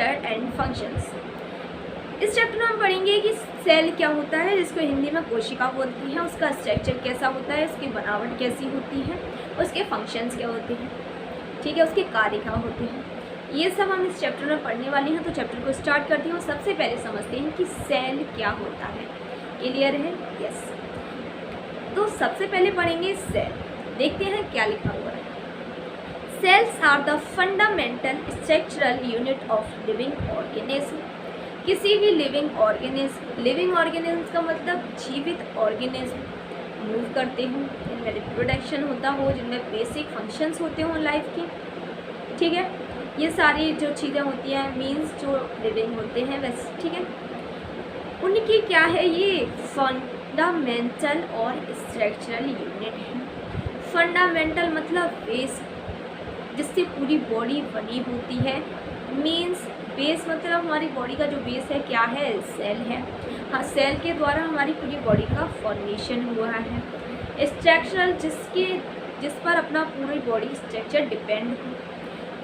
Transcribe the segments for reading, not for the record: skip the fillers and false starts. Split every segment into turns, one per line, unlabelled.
Structure and functions. इस chapter में हम पढ़ेंगे कि सेल क्या होता है, जिसको हिंदी में कोशिका बोलती हैं, उसका स्ट्रक्चर कैसा होता है, उसकी बनावट कैसी होती है, उसके फंक्शंस क्या होते हैं, ठीक है, उसके कार्य क्या होते हैं, ये सब हम इस चैप्टर में पढ़ने वाले हैं। तो चैप्टर को स्टार्ट करते हैं और सबसे पहले समझते हैं कि सेल क्या होता है। क्लियर है? यस। तो सबसे पहले पढ़ेंगे सेल। देखते हैं क्या लिखा हुआ है। Cells are the fundamental structural unit of living organism. किसी भी लिविंग ऑर्गेनिज्म का मतलब जीवित ऑर्गेनिज्म मूव करते हों, जिनमें रिप्रोडक्शन होता हो, जिनमें बेसिक फंक्शंस होते हों लाइफ के, ठीक है, ये सारी जो चीज़ें होती हैं मीन्स जो लिविंग होते हैं वैसे, ठीक है, उनकी क्या है, ये फंडामेंटल और स्ट्रक्चरल यूनिट है। फंडामेंटल मतलब बेस, जिससे पूरी बॉडी बनी होती है। मीन्स बेस मतलब हमारी बॉडी का जो बेस है क्या है, सेल है। हाँ, सेल के द्वारा हमारी पूरी बॉडी का फॉर्मेशन हुआ है। स्ट्रक्चरल जिस पर अपना पूरी बॉडी स्ट्रक्चर डिपेंड हो।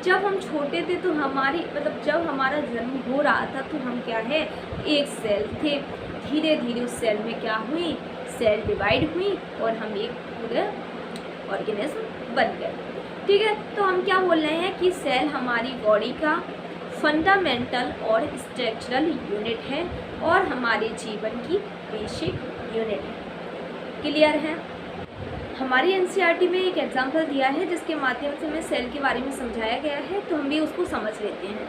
जब हम छोटे थे तो हमारी मतलब जब हमारा जन्म हो रहा था तो हम क्या है, एक सेल थे। धीरे धीरे उस सेल में क्या हुई, सेल डिवाइड हुई और हम एक पूरे ऑर्गेनिज्म बन गए, ठीक है। तो हम क्या बोल रहे हैं कि सेल हमारी बॉडी का फंडामेंटल और स्ट्रक्चरल यूनिट है और हमारे जीवन की बेसिक यूनिट है। क्लियर है? हमारी एनसीईआरटी में एक एग्जाम्पल दिया है जिसके माध्यम से हमें सेल के बारे में समझाया गया है, तो हम भी उसको समझ लेते हैं,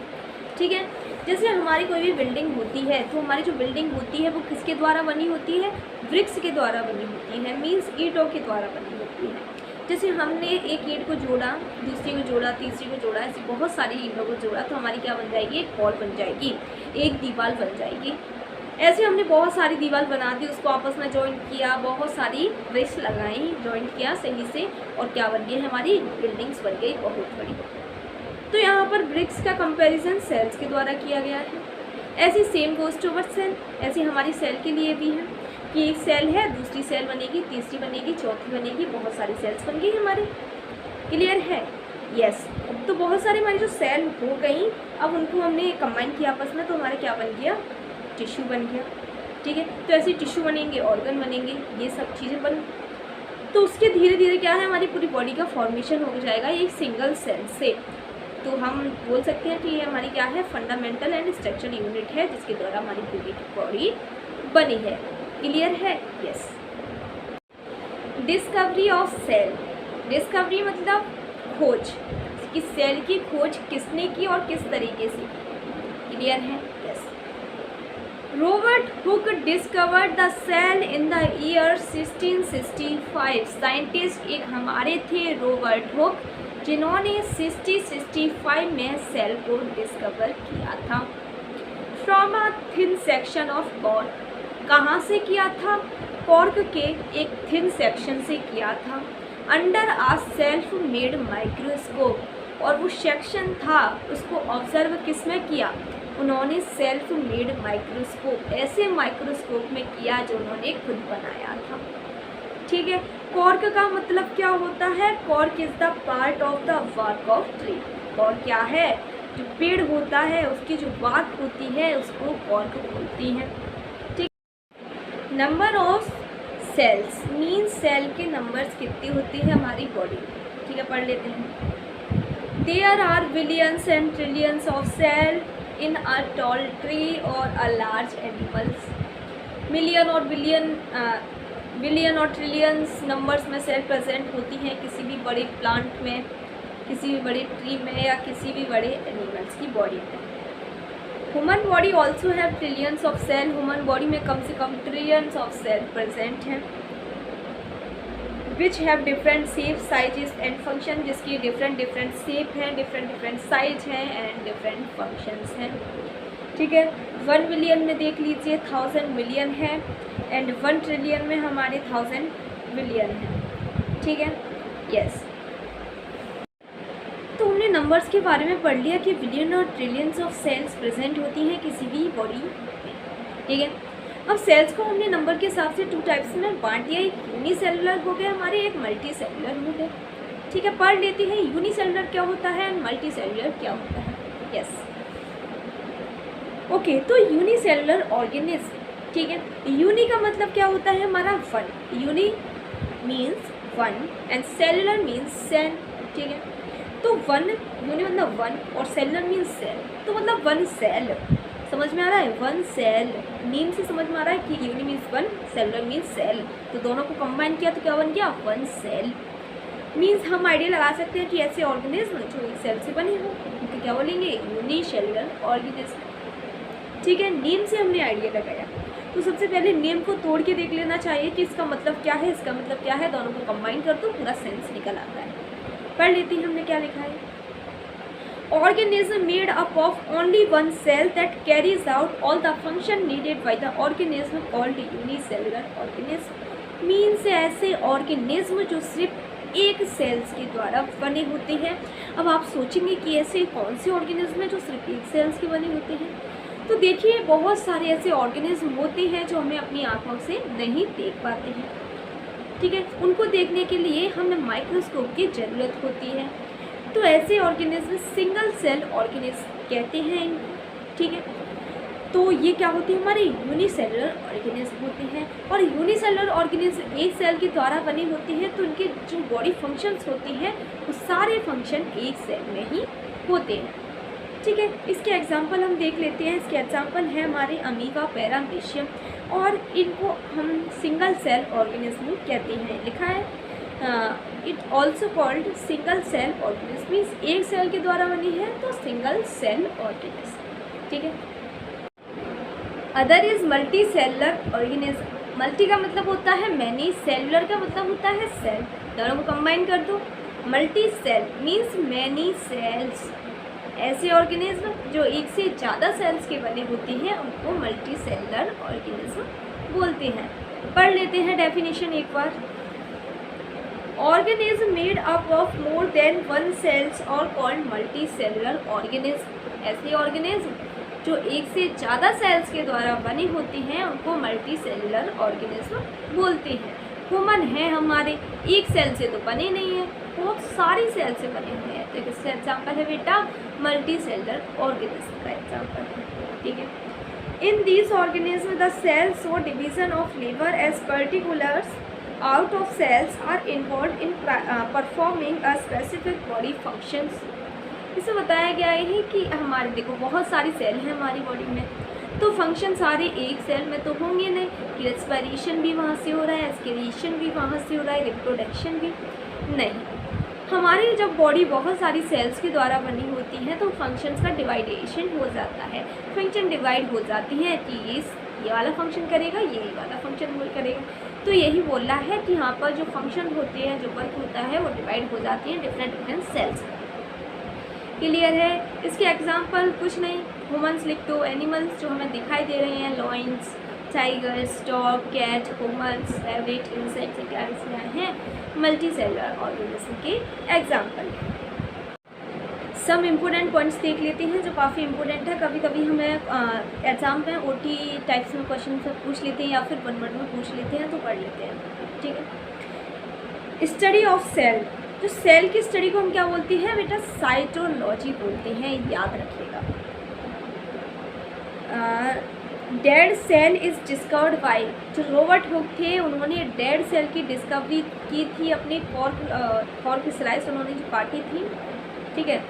ठीक है। जैसे हमारी कोई भी बिल्डिंग होती है तो हमारी जो बिल्डिंग होती है वो किसके द्वारा बनी होती है, ब्रिक्स के द्वारा बनी होती है, मीन्स ईंटों के द्वारा बनी होती है। जैसे हमने एक ईंट को जोड़ा, दूसरी को जोड़ा, तीसरी को जोड़ा, ऐसी बहुत सारी ईंटों को जोड़ा तो हमारी क्या बन जाएगी, एक वॉल बन जाएगी, एक दीवार बन जाएगी। ऐसे हमने बहुत सारी दीवार बना दी, उसको आपस में जॉइंट किया, बहुत सारी ब्रिक्स लगाई, जॉइंट किया सही से, और क्या बन गई, हमारी बिल्डिंग्स बन गई बहुत बड़ी। तो यहाँ पर ब्रिक्स का कंपैरिजन सेल्स के द्वारा किया गया है। ऐसी सेम गोज टुवर्ड्स सेल, ऐसी हमारी सेल के लिए भी है कि एक सेल है, दूसरी सेल बनेगी, तीसरी बनेगी, चौथी बनेगी, बहुत सारी सेल्स बन गई हमारी। क्लियर है? यस। तो बहुत सारी हमारी जो सेल हो गई, अब उनको हमने कंबाइन किया आपस में, तो हमारा क्या बन गया, टिश्यू बन गया, ठीक है। तो ऐसे टिश्यू बनेंगे, ऑर्गन बनेंगे, ये सब चीज़ें बन, तो उसके धीरे धीरे क्या है, हमारी पूरी बॉडी का फॉर्मेशन हो जाएगा एक सिंगल सेल से। तो हम बोल सकते हैं कि ये हमारी क्या है, फंडामेंटल एंड स्ट्रक्चरल यूनिट है, जिसके द्वारा हमारी पूरी बॉडी बनी है। क्लियर है? Yes. Discovery of cell. Discovery मतलब खोज, कि सेल की खोज किसने की और किस तरीके से की। क्लियर है? Yes. Robert Hooke discovered the cell in the year 1665। Scientist एक हमारे थे रॉबर्ट हुक, जिन्होंने 1665 में सेल को डिस्कवर किया था। From a thin section of cork. कहाँ से किया था? कॉर्क के एक थिन सेक्शन से किया था। अंडर आ सेल्फ मेड माइक्रोस्कोप, और वो सेक्शन था उसको ऑब्जर्व किस में किया, उन्होंने सेल्फ मेड माइक्रोस्कोप, ऐसे माइक्रोस्कोप में किया जो उन्होंने खुद बनाया था, ठीक है। कॉर्क का मतलब क्या होता है? Cork is the part of the work of tree. Cork क्या है? जो पेड़ होता है उसकी जो बात होती है उसको कॉर्क बोलती हैं, ठीक। Number of cells means cell के नंबर्स कितनी होती है हमारी बॉडी में, ठीक है, पढ़ लेते हैं। There are billions and trillions of cell in a tall tree और अ लार्ज एनिमल्स। मिलियन और ट्रिलियंस नंबर्स में सेल प्रेजेंट होती हैं किसी भी बड़े प्लांट में, किसी भी बड़े ट्री में, या किसी भी बड़े एनिमल्स की बॉडी में। Human body also have trillions of cell. Human body में कम से कम ट्रिलियंस ऑफ सेल प्रेजेंट हैं, which have different shape, sizes and function, जिसकी डिफरेंट शेप हैं, डिफरेंट साइज हैं एंड डिफरेंट फंक्शंस हैं, ठीक है। 1 बिलियन में देख लीजिए 1000 मिलियन है, एंड 1 ट्रिलियन में हमारे 1000 बिलियन है, ठीक है। यस। तो हमने नंबर्स के बारे में पढ़ लिया कि बिलियन और ट्रिलियंस ऑफ सेल्स प्रेजेंट होती हैं किसी भी बॉडी में, ठीक है। अब सेल्स को हमने नंबर के हिसाब से 2 टाइप्स में बांट दिया, एक यूनिसेलुलर हो गया हमारे, एक मल्टी सेलुलर हो गया, ठीक है। पढ़ लेते हैं यूनिसेलुलर क्या होता है एंड मल्टी सेलुलर क्या होता है। यस। ओके, तो यूनिसेलुलर ऑर्गेनिज्म, ठीक है, यूनि का मतलब क्या होता है हमारा one, uni means one and cellular means cell, ठीक है। तो वन, यूनि मतलब वन और सेलुलर मीन्स सेल, तो मतलब वन सेल, समझ में आ रहा है, वन सेल, नेम से समझ में आ रहा है कि uni means one, cellular means cell, तो दोनों को कंबाइन किया तो क्या बन गया, वन सेल। मीन्स हम आइडिया लगा सकते हैं कि ऐसे ऑर्गेनिज्म जो एक सेल से बने हो उनको क्या बोलेंगे, यूनिसेलुलर ऑर्गेनिज्म, ठीक है। नेम से हमने आइडिया लगाया, तो सबसे पहले नेम को तोड़ के देख लेना चाहिए कि इसका मतलब क्या है, इसका मतलब क्या है, दोनों को कंबाइन कर दो पूरा सेंस निकल आता है। पढ़ लेती हैं हमने क्या लिखा है। Organism made up of only one cell that carries out all the function needed by the organism called unicellular organism. Means ऐसे ऑर्गेनिज्म जो सिर्फ एक सेल्स के द्वारा बने होते हैं। अब आप सोचेंगे कि ऐसे कौन से ऑर्गेनिज्म हैं जो सिर्फ एक सेल्स के बने होते हैं, तो देखिए बहुत सारे ऐसे ऑर्गेनिज्म होते हैं जो हमें अपनी आँखों से नहीं देख पाते हैं, ठीक है। उनको देखने के लिए हमें माइक्रोस्कोप की ज़रूरत होती है, तो ऐसे ऑर्गेनिज्म सिंगल सेल ऑर्गेनिज्म कहते हैं इनको, ठीक है। तो ये क्या होते हैं, हमारे यूनिसेलुलर ऑर्गेनिज्म होते हैं, और यूनिसेलुलर ऑर्गेनिज्म एक सेल के द्वारा बने होते हैं, तो उनके जो बॉडी फंक्शंस होती हैं वो सारे फंक्शन एक सेल में ही होते हैं, ठीक है। इसके एग्जाम्पल हम देख लेते हैं। इसके एग्जाम्पल है हमारे अमीबा, पैरामीशियम, और इनको हम सिंगल सेल ऑर्गेनिज्म कहते हैं। लिखा है it also called single cell organism, means एक सेल के द्वारा बनी है तो सिंगल सेल ऑर्गेनिज्म, ठीक है। Other is multi cellular organism. Multi का मतलब होता है मैनी, सेलुलर का मतलब होता है सेल, दोनों को कंबाइन कर दो, multi cell means many cells. ऐसे ऑर्गेनिज्म जो एक से ज़्यादा सेल्स के बने होते हैं उनको मल्टी सेलुलर ऑर्गेनिज्म बोलते हैं। पढ़ लेते हैं डेफिनेशन एक बार। Organism made up of more than one cells और कॉल्ड मल्टी सेलुलर ऑर्गेनिज्म। ऐसे ऑर्गेनिज्म जो एक से ज़्यादा सेल्स के द्वारा बने होते हैं उनको मल्टी सेलुलर ऑर्गेनिज्म बोलते हैं। ह्यूमन है हमारे, एक सेल से तो बने नहीं है, बहुत सारी सेल से बने हुए हैं, तो इसका एग्जाम्पल है बेटा मल्टी सेलुलर ऑर्गेनिज्म का एग्जाम्पल है, ठीक है। In these organism the cell show division of labour as particulars out of cells are involved in performing a specific body functions। इसमें बताया गया है कि हमारे देखो बहुत सारी सेल हैं हमारी बॉडी में, तो फंक्शन सारे एक सेल में तो होंगे नहीं, कि रेस्पिरेशन भी वहाँ से हो रहा है, एक्सक्रीशन भी वहाँ से हो रहा है, रिप्रोडक्शन भी नहीं। हमारी जब बॉडी बहुत सारी सेल्स के द्वारा बनी होती है तो फंक्शंस का डिवाइडेशन हो जाता है, फंक्शन डिवाइड हो जाती है कि ये वाला फंक्शन करेगा, ये वाला फंक्शन करेगा। तो यही बोल रहा है कि यहाँ पर जो फंक्शन होते हैं, जो वर्क होता है वो डिवाइड हो जाती है डिफरेंट सेल्स। क्लियर है। इसके एग्जांपल कुछ नहीं, ह्यूमन्स लिख दो, एनिमल्स जो हमें दिखाई दे रहे हैं, lions, tigers, dog, cat, humans, rabbit, insects इत्यादि हैं मल्टी सेलुलर ऑर्गेनिज्म के एग्जाम्पल। सब इम्पोर्टेंट पॉइंट्स देख लेते हैं जो काफ़ी इम्पोर्टेंट है। कभी कभी हमें एग्जाम में OT टाइप्स में क्वेश्चन से पूछ लेते हैं या फिर 1 वर्ड में पूछ लेते हैं, तो पढ़ लेते हैं, ठीक है। स्टडी ऑफ सेल, जो सेल की स्टडी को हम क्या बोलते हैं बेटा, साइटोलॉजी बोलते हैं, याद रखिएगा। Dead cell is discovered by, जो रॉबर्ट हुक थे उन्होंने डेड सेल की डिस्कवरी की थी अपने कॉर्क स्लाइस उन्होंने जो काटी थी, ठीक है,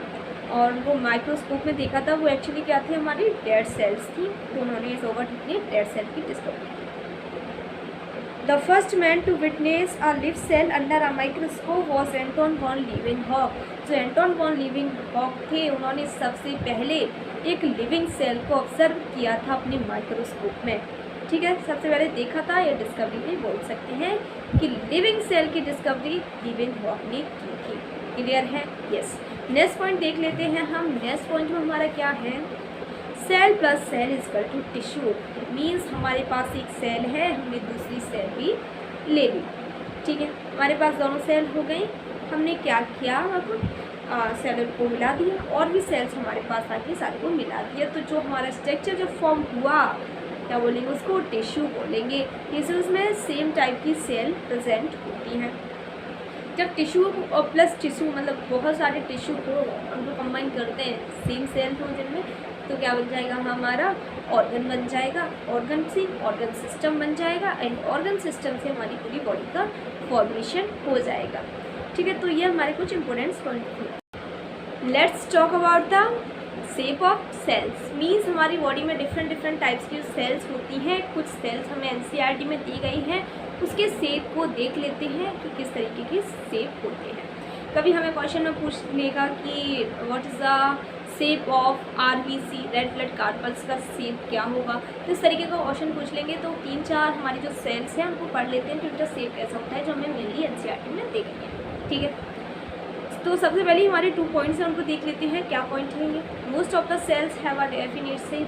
और वो माइक्रोस्कोप में देखा था, वो एक्चुअली क्या थे, हमारी डेड सेल्स थी, तो उन्होंने रॉबर्ट हुक ने डेड सेल की डिस्कवरी की। The first man to witness a live cell under a microscope was Anton von Leeuwenhoek. जो एंटोन वॉन लीवेनहॉक थे उन्होंने सबसे पहले एक लिविंग सेल को ऑब्जर्व किया था अपने माइक्रोस्कोप में, ठीक है, सबसे पहले देखा था, या डिस्कवरी भी बोल सकते हैं कि लिविंग सेल की डिस्कवरी लीवेनहॉक ने की थी। क्लियर है, यस। नेक्स्ट पॉइंट देख लेते हैं हम। नेक्स्ट पॉइंट में हमारा क्या है, cell plus cell is equal to tissue. Means हमारे पास एक सेल है, हमने दूसरी सेल भी ले ली, ठीक है, हमारे पास दोनों सेल हो गई, हमने क्या किया, अब सेल को मिला दिया, और भी सेल्स हमारे पास आके सारे को मिला दिया, तो जो हमारा स्ट्रक्चर जो फॉर्म हुआ क्या बोलेंगे उसको, टिश्यू बोलेंगे। टिश्यूज़ में सेम टाइप की सेल प्रेजेंट होती हैं। जब टिश्यू और प्लस टिश्यू मतलब बहुत सारे टिश्यू को उनको कंबाइन करते हैं, सेम सेल हो जिनमें, तो क्या बन जाएगा हमारा ऑर्गन बन जाएगा, ऑर्गन से ऑर्गन सिस्टम बन जाएगा, एंड ऑर्गन सिस्टम से हमारी पूरी बॉडी का फॉर्मेशन हो जाएगा। ठीक है, तो ये हमारे कुछ इंपॉर्टेंट पॉइंट थे। Let's talk about the shape of cells. Means हमारी बॉडी में डिफरेंट टाइप्स की सेल्स होती हैं। कुछ सेल्स हमें एनसीईआरटी में दी गई हैं, उसके शेप को देख लेते हैं कि किस तरीके के शेप होते हैं। कभी हमें क्वेश्चन में पूछ लेगा कि what is the shape of RBC, red blood carpals का शेप क्या होगा। तो इस तरीके का क्वेश्चन पूछ लेंगे तो 3-4 हमारी जो सेल्स हैं उनको पढ़ लेते हैं कि उनका शेप कैसा होता है, जो हमें मेनली एनसीईआरटी में दी गई है। ठीक है, तो सबसे पहले हमारे 2 पॉइंट्स हैं, उनको देख लेते हैं। क्या पॉइंट है? Most of the cells have a definite shape.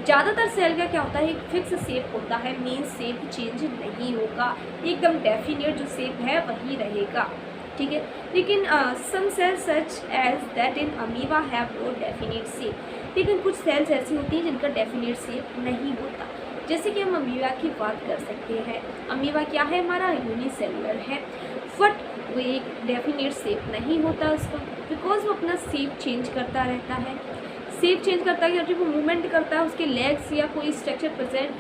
ज़्यादातर सेल का क्या होता है, एक फिक्स शेप होता है, मीन्स शेप चेंज नहीं होगा, एकदम डेफिनेट जो शेप है वही रहेगा। ठीक है, लेकिन some cells such as that in amoeba have no definite shape. लेकिन कुछ सेल्स ऐसी होती हैं जिनका डेफिनेट शेप नहीं होता। जैसे कि हम अमीबा की बात कर सकते हैं। अमीबा क्या है, हमारा यूनिसेलुलर है, बट वो एक डेफिनेट शेप नहीं होता उसका, बिकॉज वो अपना शेप चेंज करता रहता है। शेप चेंज करता है जब वो मूवमेंट करता है, उसके लेग्स या कोई स्ट्रक्चर प्रेजेंट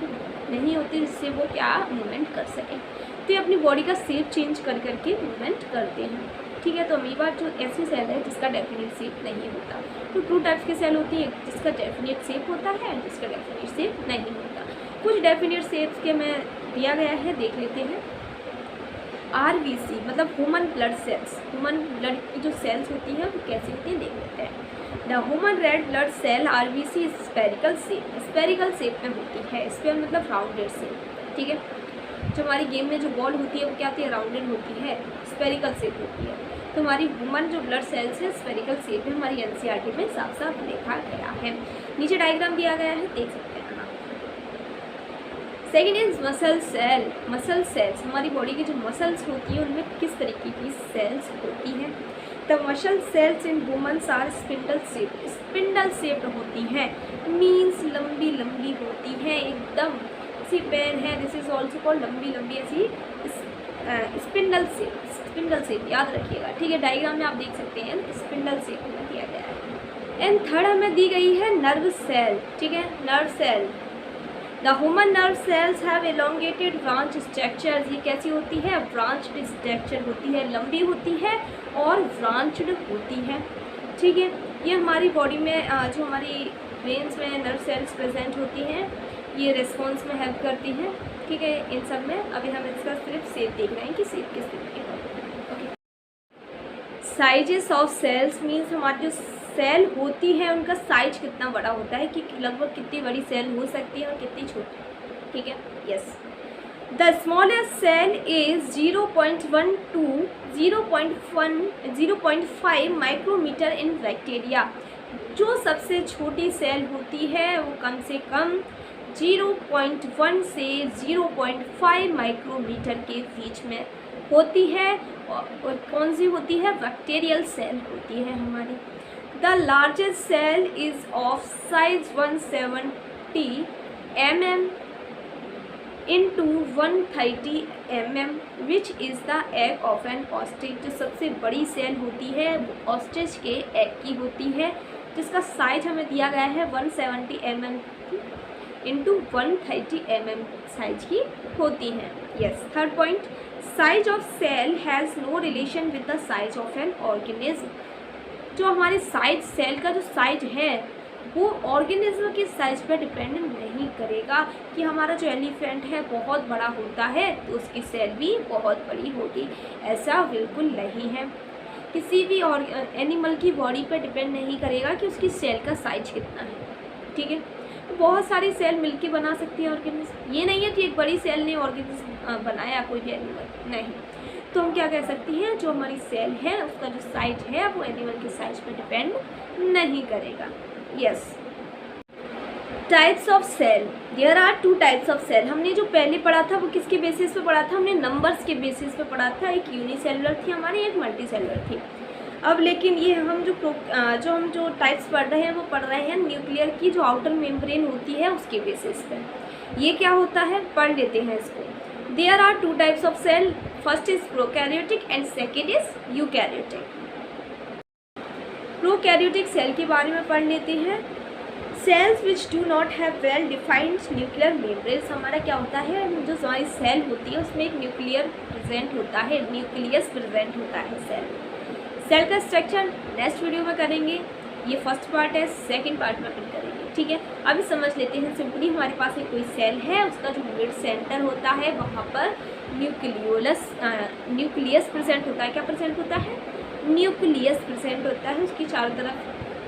नहीं होती जिससे वो क्या मूवमेंट कर सके, तो ये अपनी बॉडी का शेप चेंज कर करके मूवमेंट करते हैं। ठीक है, तो अमीबा जो ऐसी सेल है जिसका डेफिनेट शेप नहीं होता। तो 2 टाइप्स की सेल होती है, जिसका डेफिनेट शेप होता है एंड जिसका डेफिनेट शेप नहीं होता। कुछ डेफिनेट शेप्स के में दिया गया है, देख लेते हैं। आरबीसी मतलब human blood cells, human blood की जो सेल्स होती हैं वो कैसी होती हैं देख लेते हैं। The human red blood cell RBC spherical shape में होती है। स्पेयर मतलब राउंडेड शेप। ठीक है, जो हमारी गेम में जो बॉल होती है वो क्या होती है, राउंडेड होती है, स्पेरिकल शेप होती है। तो हमारी ह्यूमन जो ब्लड सेल्स है स्पेरिकल शेप में हमारी एनसीईआरटी में साफ साफ देखा गया है। नीचे डायग्राम दिया गया है, देख सकते हैं। Second is muscle cell. Muscle cells हमारी बॉडी की जो मसल्स होती है उनमें किस तरीके की सेल्स होती हैं। The muscle cells in women's are spindle shaped होती हैं, मीन्स लंबी लंबी होती हैं, एकदम सी पेन है, दिस इज ऑल्सो कॉल्ड लंबी ऐसी स्पिंडल शेप याद रखिएगा। ठीक है, डायग्राम में आप देख सकते हैं स्पिंडल शेप में दिया गया है। एंड थर्ड हमें दी गई है नर्व सेल। ठीक है, nerve cell. The human nerve cells have elongated branch structures. ये कैसी होती है, ब्रांच्ड स्ट्रक्चर होती है, लंबी होती है और ब्रांच्ड होती है। ठीक है, ये हमारी बॉडी में जो हमारी ब्रेन्स में नर्व सेल्स प्रेजेंट होती हैं ये रिस्पॉन्स में हेल्प करती हैं। ठीक है, इन सब में अभी हम इसका सिर्फ शेप देख रहे हैं कि शेप किस तरीके का है। Okay, sizes of cells means हमारी जो सेल होती है उनका साइज कितना बड़ा होता है, कि लगभग कितनी बड़ी सेल हो सकती है और कितनी छोटी। ठीक है, yes. The smallest cell is 0.1 to 0.5 micrometre in bacteria. जो सबसे छोटी सेल होती है वो कम से कम 0.1 से 0.5 माइक्रोमीटर के बीच में होती है। और कौन सी होती है, बैक्टीरियल सेल होती है हमारी। The largest cell is of size 170 mm into 130 mm which is the egg of an ostrich. जो सबसे बड़ी सेल होती है वो ऑस्ट्रिच के एग की होती है, जिसका साइज हमें दिया गया है 170 mm into 130 mm साइज की होती है। Yes, third point, size of cell has no relation with the size of an organism. जो हमारे साइज, सेल का जो साइज है वो ऑर्गेनिज्म के साइज पर डिपेंड नहीं करेगा कि हमारा जो एलिफेंट है बहुत बड़ा होता है तो उसकी सेल भी बहुत बड़ी होगी, ऐसा बिल्कुल नहीं है। किसी भी और एनिमल की बॉडी पर डिपेंड नहीं करेगा कि उसकी सेल का साइज कितना है। ठीक है, तो बहुत सारी सेल मिलके बना सकती है ऑर्गेनिज्म। ये नहीं है कि एक बड़ी सेल ने ऑर्गेनिज्म बनाया कोई भी एनिमल, नहीं। तो हम क्या कह सकते हैं, जो हमारी सेल है उसका जो साइज है वो एनिमल के साइज पर डिपेंड नहीं करेगा। Yes, types of cell. There are 2 types of cell. हमने जो पहले पढ़ा था वो किसके बेसिस पे पढ़ा था, हमने नंबर्स के बेसिस पे पढ़ा था। एक यूनिसेलुलर थी हमारी, एक मल्टीसेलुलर थी। अब लेकिन ये हम जो टाइप्स पढ़ रहे हैं वो पढ़ रहे हैं न्यूक्लियर की जो आउटर मेम्ब्रेन होती है उसके बेसिस पे। ये क्या होता है, पढ़ लेते हैं इसको। There are 2 types of cell, first is prokaryotic and second is eukaryotic. Prokaryotic cell के बारे में पढ़ लेते हैं। Cells which do not have well defined nuclear membranes, हमारा क्या होता है, जो हमारी सेल होती है उसमें एक न्यूक्लियर प्रेजेंट होता है, न्यूक्लियस प्रेजेंट होता है सेल का स्ट्रक्चर नेक्स्ट वीडियो में करेंगे। ये फर्स्ट पार्ट है, सेकंड पार्ट में फिर करेंगे, ठीक है। अभी समझ लेते हैं सिंपली, हमारे पास एक कोई सेल है, उसका जो मिड सेंटर होता है वहाँ पर न्यूक्लियस प्रेजेंट होता है। क्या प्रेजेंट होता है, न्यूक्लियस प्रेजेंट होता है, उसकी चारों तरफ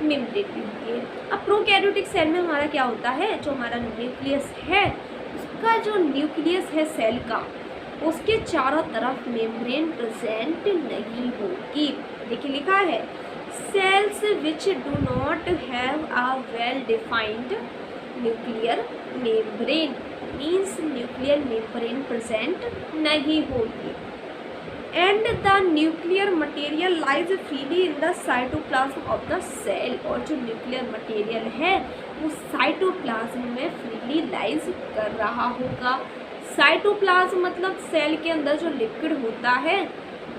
मेम्ब्रेन भी होती है। अब प्रोकैरियोटिक सेल में हमारा क्या होता है, जो हमारा न्यूक्लियस है उसका जो न्यूक्लियस है सेल का, उसके चारों तरफ मेम्ब्रेन प्रेजेंट नहीं होगी। देखिए लिखा है cells which do not have a well defined nuclear membrane means nuclear membrane present नहीं होगी। And the nuclear material lies freely in the cytoplasm of the cell, और जो न्यूक्लियर मटेरियल है वो साइटोप्लाज्म में फ्रीली लाइज कर रहा होगा। साइटोप्लाज्म मतलब सेल के अंदर जो लिक्विड होता है,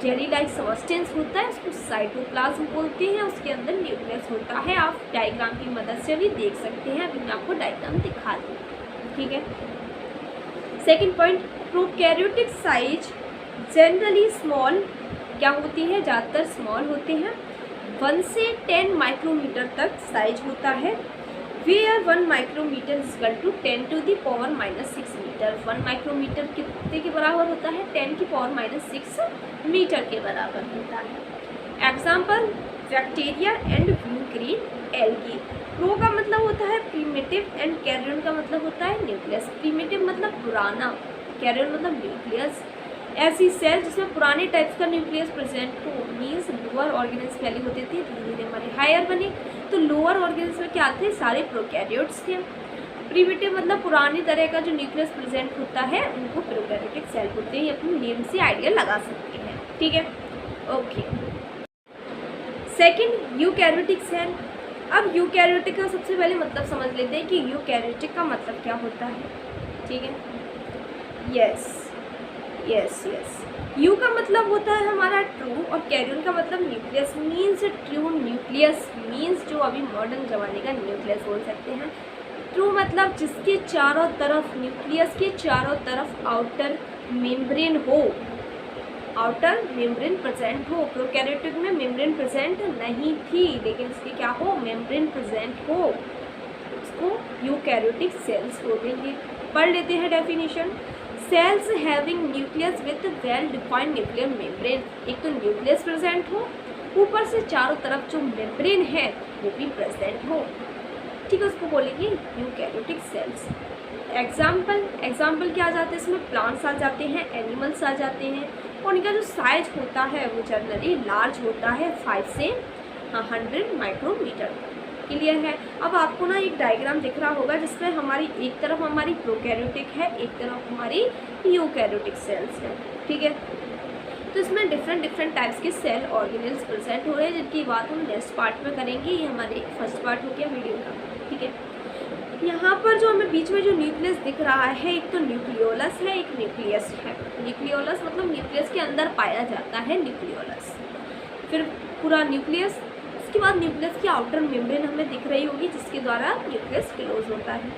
जेली लाइक सब्सटेंस होता है, उसको साइटोप्लाज्म बोलते हैं। उसके अंदर न्यूक्लियस होता है। आप डायग्राम की मदद से भी देख सकते हैं, अभी मैं आपको डायग्राम दिखा दूँ, ठीक है। Second point, prokaryotic size generally small क्या होती है, ज़्यादातर स्मॉल होते हैं। 1 से 10 माइक्रोमीटर तक साइज होता है। Where 1 micrometre is equal to 10 to the power -6 metre. 1 micrometre कितने के बराबर होता है, 10 की पावर -6 मीटर के बराबर होता है। Example bacteria and blue green algae. Pro का मतलब होता है प्रीमिटिव एंड कैरियन का मतलब होता है न्यूक्लियस। प्रीमिटिव मतलब पुराना, कैरियन मतलब न्यूक्लियस। ऐसी सेल जिसमें पुराने टाइप्स का न्यूक्लियस प्रेजेंट हो, मीन्स लोअर ऑर्गेनिल्स पहले होते थे, धीरे धीरे हमारे हायर बने, तो लोअर ऑर्गेनिल्स में क्या थे, सारे प्रोकैरियोट्स थे। प्रीमिटिव मतलब पुरानी तरह का जो न्यूक्लियस प्रेजेंट होता है उनको प्रोकैरियोटिक सेल बोलते हैं। अपने नेम से आइडिया लगा सकते हैं, ठीक है, ओके। Second, eukaryotic cell. अब यूकैरियोटिक का सबसे पहले मतलब समझ लेते हैं कि यूकैरियोटिक का मतलब क्या होता है, ठीक है। यस, यू का मतलब होता है हमारा ट्रू, और कैरियन का मतलब nucleus. Means true nucleus means जो अभी मॉडर्न ज़माने का न्यूक्लियस बोल सकते हैं। ट्रू मतलब जिसके चारों तरफ, न्यूक्लियस के चारों तरफ आउटर मेम्ब्रेन हो, आउटर मेम्ब्रेन प्रेजेंट हो। प्रोकैरियोटिक में मेम्ब्रेन प्रेजेंट नहीं थी, लेकिन इसके क्या हो, मेम्ब्रेन प्रेजेंट हो, उसको यूकैरियोटिक सेल्स बोलेंगे। पढ़ लेते हैं definition. Sales having nucleus with well defined nuclear membrane. एक तो न्यूक्लियस प्रेजेंट हो, ऊपर से चारों तरफ जो मेम्ब्रेन है वो भी प्रेजेंट हो, ठीक है, उसको बोलेंगे यूकैरियोटिक सेल्स। एग्जाम्पल क्या आ जाते हैं इसमें, प्लांट्स आ जाते हैं, एनिमल्स आ जाते हैं, और उनका जो साइज होता है वो जनरली लार्ज होता है, 5 से 100 माइक्रोमीटर। क्लियर है। अब आपको ना एक डायग्राम दिख रहा होगा जिसमें हमारी एक तरफ हमारी प्रोकैरियोटिक है, एक तरफ हमारी यूकैरियोटिक सेल्स है, ठीक है। तो इसमें डिफरेंट टाइप्स के सेल ऑर्गेनेल्स प्रेजेंट हो रहे हैं, जिनकी बात हम नेक्स्ट पार्ट में करेंगे। ये हमारे फर्स्ट पार्ट हो गया वीडियो का, ठीक है। यहाँ पर जो हमें बीच में जो न्यूक्लियस दिख रहा है, एक तो न्यूक्लियोलस है, एक न्यूक्लियस है। न्यूक्लियोलस मतलब न्यूक्लियस के अंदर पाया जाता है न्यूक्लियोलस, फिर पूरा न्यूक्लियस, उसके बाद न्यूक्लियस की आउटर मेम्ब्रेन हमें दिख रही होगी जिसके द्वारा न्यूक्लियस क्लोज होता है,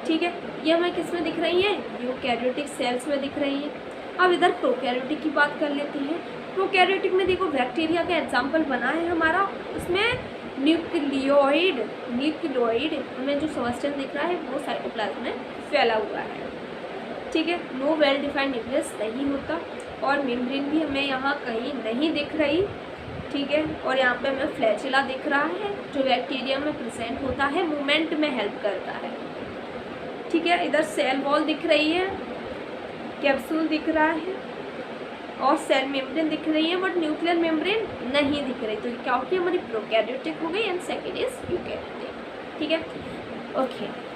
ठीक है। ये हमें किस में दिख रही है, यूकैरियोटिक सेल्स में दिख रही है। अब इधर प्रोकैरियोटिक की बात कर लेते हैं। प्रोकैरियोटिक में देखो बैक्टीरिया का एग्जाम्पल बना है हमारा, उसमें न्यूक्लियोइड हमें जो सब्सटेंस दिख रहा है वो साइटोप्लाज्म में फैला हुआ है, ठीक है। नो वेल डिफाइंड न्यूक्लियस नहीं होता, और मेम्ब्रेन भी हमें यहाँ कहीं नहीं दिख रही, ठीक है। और यहाँ पे हमें फ्लैचेला दिख रहा है जो बैक्टीरिया में प्रेजेंट होता है, मूवमेंट में हेल्प करता है, ठीक है। इधर सेल वॉल दिख रही है, कैप्सूल दिख रहा है, और सेल मेम्ब्रेन दिख रही है, बट न्यूक्लियर मेम्ब्रेन नहीं दिख रही। तो क्या होगी, हमारी प्रोकैरियोटिक हो गई, एंड सेकेंड इज यूकैरियोटिक, ठीक है, ओके।